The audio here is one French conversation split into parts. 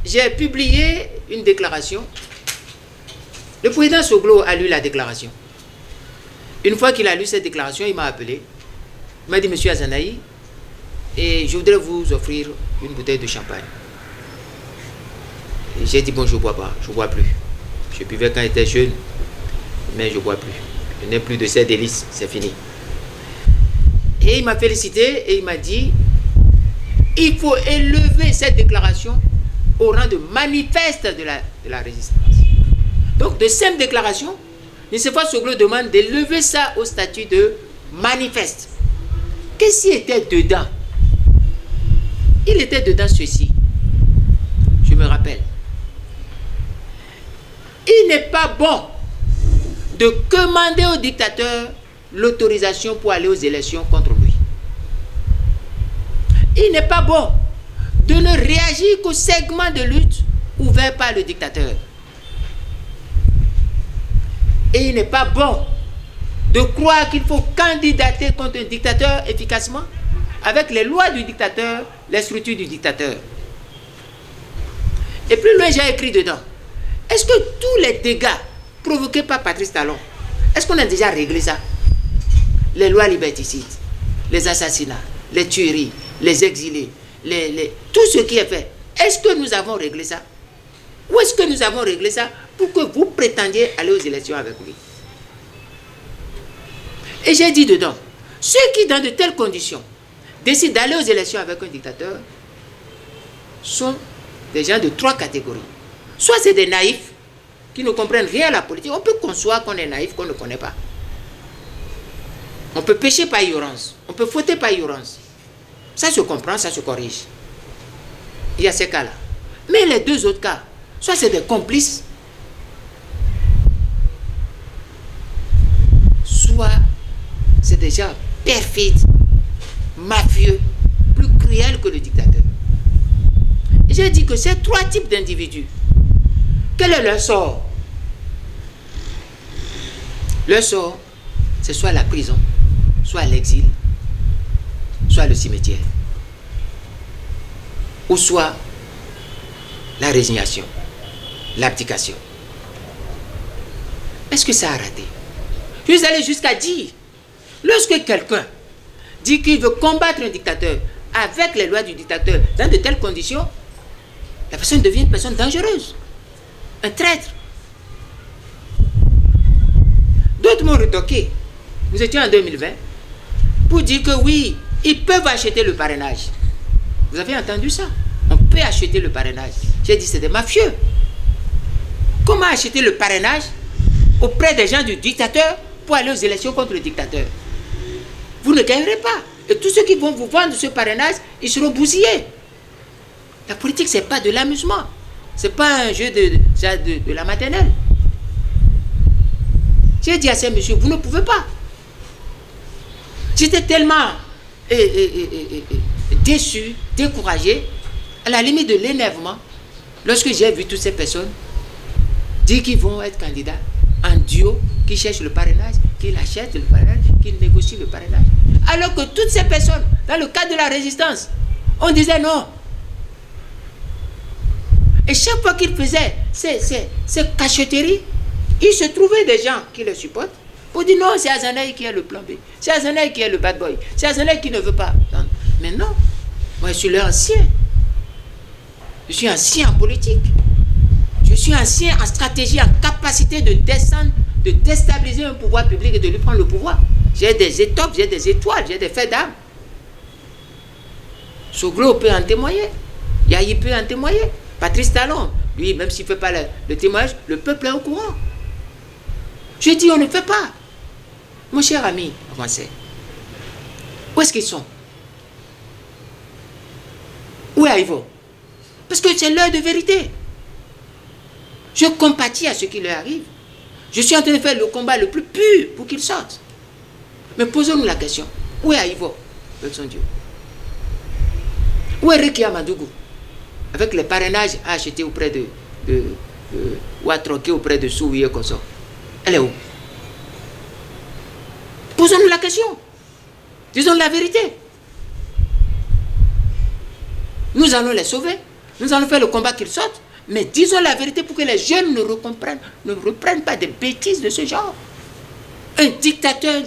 j'ai publié une déclaration. Le président Soglo a lu la déclaration. Une fois qu'il a lu cette déclaration, il m'a appelé. Il m'a dit, Monsieur Azanaï, et je voudrais vous offrir une bouteille de champagne. J'ai dit, bon, je ne bois pas, je ne bois plus. Je buvais quand j'étais jeune, mais je ne bois plus. Je n'ai plus de ces délices, c'est fini. Et il m'a félicité et il m'a dit, il faut élever cette déclaration au rang de manifeste de la résistance. Donc, de simple déclaration, Nicéphore Soglo demande d'élever ça au statut de manifeste. Qu'est-ce qui était dedans? Il était dedans ceci. Je me rappelle. Il n'est pas bon de commander au dictateur l'autorisation pour aller aux élections contre lui. Il n'est pas bon de ne réagir qu'au segment de lutte ouvert par le dictateur. Et il n'est pas bon de croire qu'il faut candidater contre un dictateur efficacement avec les lois du dictateur, les structures du dictateur. Et plus loin, j'ai écrit dedans. Est-ce que tous les dégâts provoqués par Patrice Talon, est-ce qu'on a déjà réglé ça? Les lois liberticides, les assassinats, les tueries, les exilés, tout ce qui est fait. Est-ce que nous avons réglé ça? Où est-ce que nous avons réglé ça pour que vous prétendiez aller aux élections avec lui? Et j'ai dit dedans, ceux qui dans de telles conditions décident d'aller aux élections avec un dictateur sont des gens de trois catégories. Soit c'est des naïfs qui ne comprennent rien à la politique. On peut concevoir qu'on est naïf, qu'on ne connaît pas. On peut pécher par ignorance. On peut fauter par ignorance. Ça se comprend, ça se corrige. Il y a ces cas-là. Mais les deux autres cas, soit c'est des complices, soit c'est des gens perfides, mafieux, plus cruels que le dictateur. J'ai dit que ces trois types d'individus, quel est leur sort? Leur sort, c'est soit la prison, soit l'exil, soit le cimetière, ou soit la résignation, l'abdication. Est-ce que ça a raté? Je suis allé jusqu'à dire, lorsque quelqu'un dit qu'il veut combattre un dictateur avec les lois du dictateur dans de telles conditions, la personne devient une personne dangereuse, un traître. D'autres m'ont retoqué. Nous étions en 2020 pour dire que oui, ils peuvent acheter le parrainage. Vous avez entendu ça? On peut acheter le parrainage. J'ai dit c'est des mafieux. Comment acheter le parrainage auprès des gens du dictateur pour aller aux élections contre le dictateur? Vous ne gagnerez pas. Et tous ceux qui vont vous vendre ce parrainage, ils seront bousillés. La politique, ce n'est pas de l'amusement. Ce n'est pas un jeu de la maternelle. J'ai dit à ces messieurs, vous ne pouvez pas. J'étais tellement déçu, découragé, à la limite de l'énervement, lorsque j'ai vu toutes ces personnes dire qu'ils vont être candidats en duo, qui cherchent le parrainage, qui achètent le parrainage, qui négocient le parrainage. Alors que toutes ces personnes, dans le cadre de la résistance, on disait non. Et chaque fois qu'ils faisaient ces cacheteries, il se trouvait des gens qui les supportent pour dire non, c'est Azanaï qui est le plan B, c'est Azanaï qui est le bad boy, c'est Azanaï qui ne veut pas. Mais non, moi je suis l'ancien. Je suis ancien en politique. Je suis ancien en stratégie, en capacité de descendre, de déstabiliser un pouvoir public et de lui prendre le pouvoir. J'ai des étoffes, j'ai des étoiles, j'ai des faits d'armes. Soglo peut en témoigner. Yahi peut en témoigner. Patrice Talon, lui, même s'il ne fait pas le témoignage, le peuple est au courant. Je dis, on ne fait pas. Mon cher ami français, où est-ce qu'ils sont? Où est Ivo? Parce que c'est l'heure de vérité. Je compatis à ce qui leur arrive. Je suis en train de faire le combat le plus pur pour qu'ils sortent. Mais posons-nous la question. Où est Ivo, avec son Dieu? Où est Rekia Madougou, avec les parrainages à acheter auprès ou à troquer auprès de Souvi et consort? Elle est où? Posons-nous la question. Disons la vérité. Nous allons les sauver. Nous allons faire le combat qu'ils sortent, mais disons la vérité pour que les jeunes ne reprennent pas des bêtises de ce genre. Un dictateur.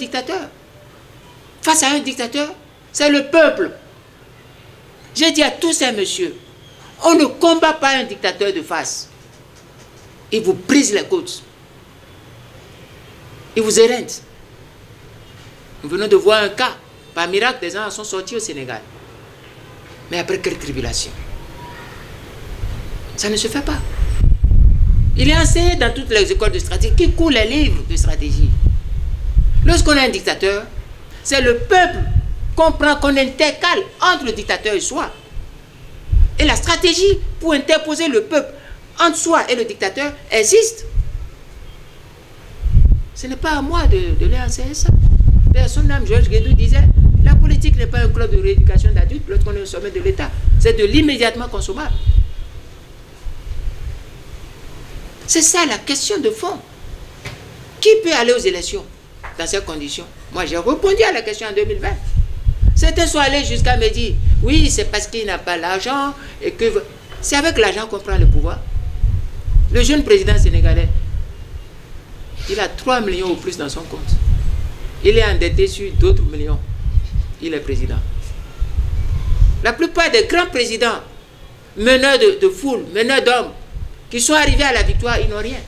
Face à un dictateur, c'est le peuple. J'ai dit à tous ces messieurs, on ne combat pas un dictateur de face. Il vous brise les côtes. Il vous éreinte. Nous venons de voir un cas. Par miracle, des gens sont sortis au Sénégal. Mais après quelle tribulation? Ça ne se fait pas. Il est enseigné dans toutes les écoles de stratégie. Qui coule les livres de stratégie? Lorsqu'on a un dictateur, c'est le peuple comprend qu'on intercale entre le dictateur et soi. Et la stratégie pour interposer le peuple entre soi et le dictateur existe. Ce n'est pas à moi de leur enseigner ça. Personne n'aime. Georges Guédou disait, la politique n'est pas un club de rééducation d'adultes lorsqu'on est au sommet de l'État. C'est de l'immédiatement consommable. C'est ça la question de fond. Qui peut aller aux élections dans ces conditions? Moi, j'ai répondu à la question en 2020. Certains sont allés jusqu'à me dire, oui, c'est parce qu'il n'a pas l'argent et que... C'est avec l'argent qu'on prend le pouvoir. Le jeune président sénégalais, il a 3 millions ou plus dans son compte. Il est endetté sur d'autres millions. Il est président. La plupart des grands présidents, meneurs de foule, meneurs d'hommes, qui sont arrivés à la victoire, ils n'ont rien.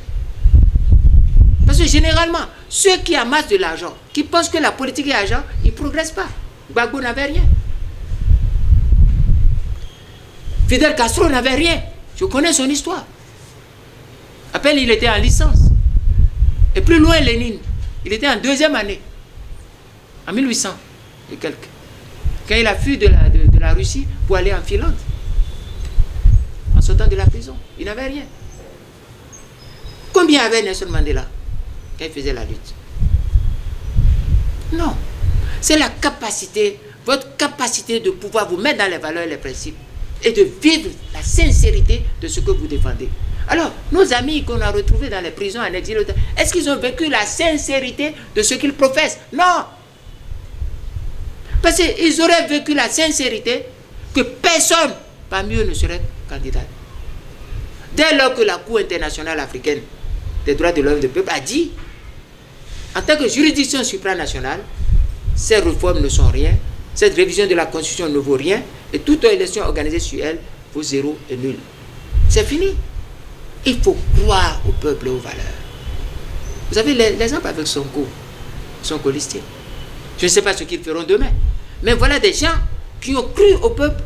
Parce que généralement, ceux qui amassent de l'argent, qui pensent que la politique est argent, ils ne progressent pas. Gbagbo n'avait rien. Fidel Castro n'avait rien. Je connais son histoire. À peine il était en licence. Et plus loin, Lénine, il était en 2e année. En 1800 et quelques. Quand il a fui de la Russie pour aller en Finlande. En sortant de la prison. Il n'avait rien. Combien avait Nelson Mandela quand il faisait la lutte? Non. C'est la capacité, votre capacité de pouvoir vous mettre dans les valeurs et les principes et de vivre la sincérité de ce que vous défendez. Alors, nos amis qu'on a retrouvés dans les prisons en exil, est-ce qu'ils ont vécu la sincérité de ce qu'ils professent? Non. Parce qu'ils auraient vécu la sincérité que personne parmi eux ne serait candidat. Dès lors que la Cour internationale africaine des droits de l'homme du peuple a dit, en tant que juridiction supranationale, ces réformes ne sont rien, cette révision de la Constitution ne vaut rien, et toute élection organisée sur elle vaut 0 et nul. C'est fini. Il faut croire au peuple et aux valeurs. Vous avez l'exemple avec Sonko Listier. Je ne sais pas ce qu'ils feront demain. Mais voilà des gens qui ont cru au peuple,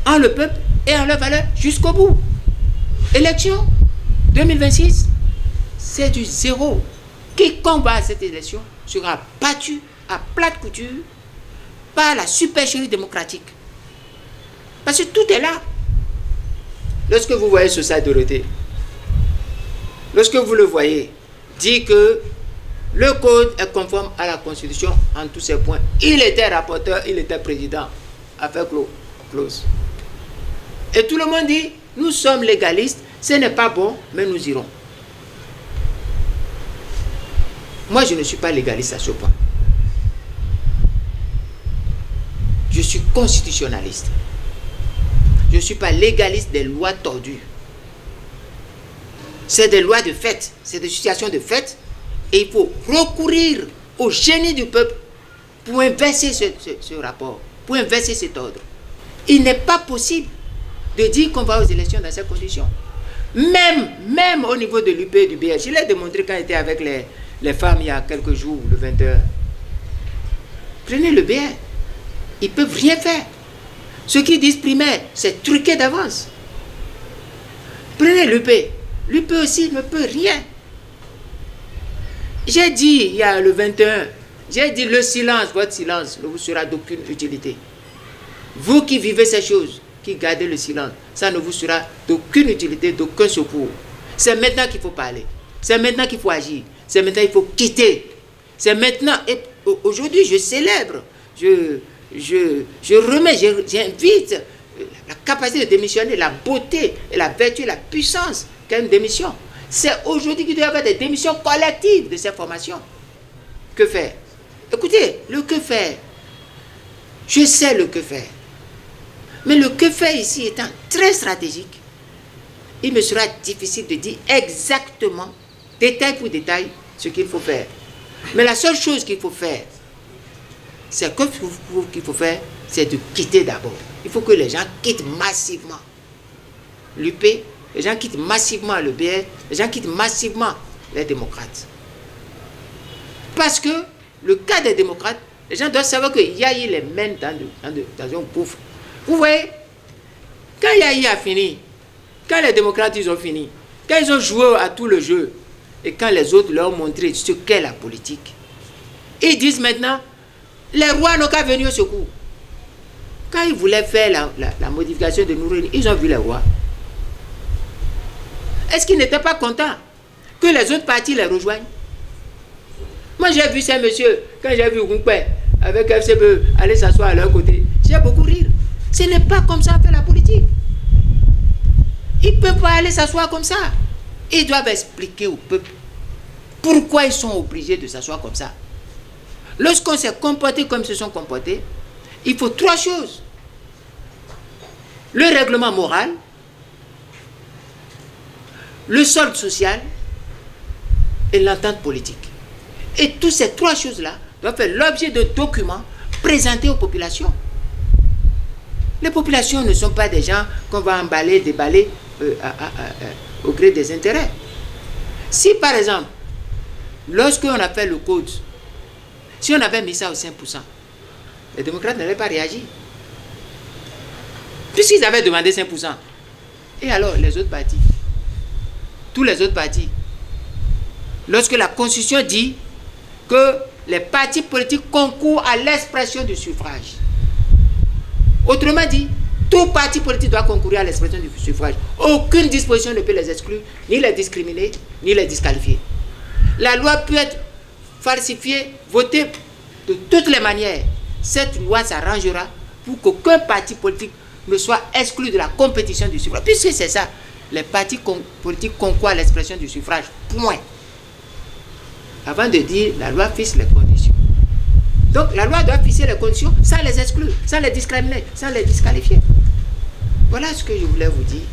en le peuple et en leurs valeurs jusqu'au bout. Élection 2026, c'est du zéro. Quiconque va à cette élection sera battu à plate couture par la supercherie démocratique. Parce que tout est là. Lorsque vous voyez Sosa Dorothée, lorsque vous le voyez, dit que le code est conforme à la Constitution en tous ses points. Il était rapporteur, il était président, affaire close. Et tout le monde dit, nous sommes légalistes, ce n'est pas bon, mais nous irons. Moi, je ne suis pas légaliste à ce point. Je suis constitutionnaliste. Je ne suis pas légaliste des lois tordues. C'est des lois de fait, c'est des situations de fait. Et il faut recourir au génie du peuple pour inverser ce rapport, pour inverser cet ordre. Il n'est pas possible de dire qu'on va aux élections dans ces conditions. Même au niveau de l'UP et du BR, je l'ai démontré quand j'étais avec les femmes il y a quelques jours, le 20h. Prenez le BR. Ils ne peuvent rien faire. Ceux qui disent primaire, c'est truqué d'avance. Prenez l'UP. L'UP aussi ne peut rien. J'ai dit, il y a le 21, j'ai dit le silence, votre silence ne vous sera d'aucune utilité. Vous qui vivez ces choses, qui gardez le silence, ça ne vous sera d'aucune utilité, d'aucun secours. C'est maintenant qu'il faut parler. C'est maintenant qu'il faut agir. C'est maintenant qu'il faut quitter. C'est maintenant. Et aujourd'hui, je célèbre. Je remets, j'invite la capacité de démissionner, la beauté et la vertu, la puissance qu'a une démission. C'est aujourd'hui qu'il doit y avoir des démissions collectives de ces formations. Que faire? Écoutez, le que faire. Je sais le que faire. Mais le que faire ici étant très stratégique, il me sera difficile de dire exactement, détail pour détail, ce qu'il faut faire. Mais la seule chose qu'il faut faire, c'est de quitter d'abord. Il faut que les gens quittent massivement l'UP, les gens quittent massivement le BR, les gens quittent massivement les démocrates. Parce que le cas des démocrates, les gens doivent savoir que Yahi les mène dans un gouffre. Vous voyez, quand Yahi a fini, quand les démocrates ils ont fini, quand ils ont joué à tout le jeu, et quand les autres leur ont montré ce qu'est la politique, ils disent maintenant, les rois n'ont qu'à venir au secours. Quand ils voulaient faire la modification de Nourouni, ils ont vu les rois. Est-ce qu'ils n'étaient pas contents que les autres partis les rejoignent? Moi j'ai vu ces messieurs, quand j'ai vu Goumpe avec FCBE aller s'asseoir à leur côté, j'ai beaucoup rire. Ce n'est pas comme ça qu'on fait la politique. Ils ne peuvent pas aller s'asseoir comme ça. Ils doivent expliquer au peuple pourquoi ils sont obligés de s'asseoir comme ça. Lorsqu'on s'est comporté comme ils se sont comportés, il faut 3 choses. Le règlement moral, le solde social et l'entente politique. Et toutes ces 3 choses-là doivent faire l'objet de documents présentés aux populations. Les populations ne sont pas des gens qu'on va emballer, déballer au gré des intérêts. Si par exemple, lorsqu'on a fait le code, si on avait mis ça au 5%, les démocrates n'avaient pas réagi. Puisqu'ils avaient demandé 5%. Et alors, les autres partis, tous les autres partis, lorsque la Constitution dit que les partis politiques concourent à l'expression du suffrage, autrement dit, tout parti politique doit concourir à l'expression du suffrage. Aucune disposition ne peut les exclure, ni les discriminer, ni les disqualifier. La loi peut être falsifiée, votée de toutes les manières. Cette loi s'arrangera pour qu'aucun parti politique ne soit exclu de la compétition du suffrage. Puisque c'est ça, les partis politiques concourent à l'expression du suffrage. Point. Avant de dire, la loi fixe les conditions. Donc la loi doit fixer les conditions sans les exclure, sans les discriminer, sans les disqualifier. Voilà ce que je voulais vous dire.